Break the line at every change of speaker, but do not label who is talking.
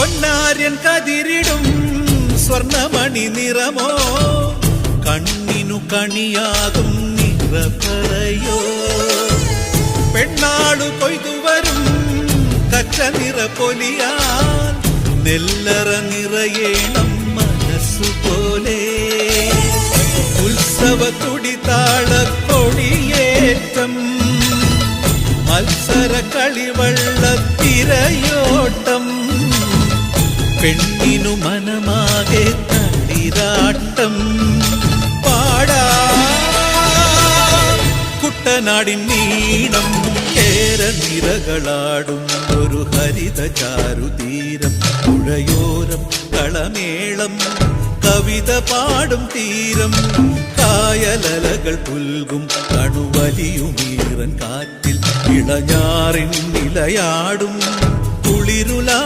പൊന്നാര്യൻ കതിരിടും സ്വർണമണി നിറമോ കണ്ണിനു കണിയാകും നിറപറയോ പെണ്ണാളു കൊയ്തുവരും കച്ച നിറ പൊലിയാൽ നെല്ലറ നിറയേണം മനസ്സുപോലെ ഉത്സവ തുടിതാള കൊടിയേറ്റം മത്സര കളിവള്ളത്തിരയോട്ടം പെണ്ണിനു മനമാകെ തളിരാട്ടം പാടാ കുട്ടനാടിൻ നീണം കേരനിരകളാടും ഒരു ഹരിത ചാരുതീരം പുഴയോരം കളമേളം കവിത പാടും തീരം കായലലകൾ പുൽകും കണുവലിയുമീറൻ കാറ്റിൽ ഇളഞ്ഞാറിൻ നിലയാടും കുളിരുലാ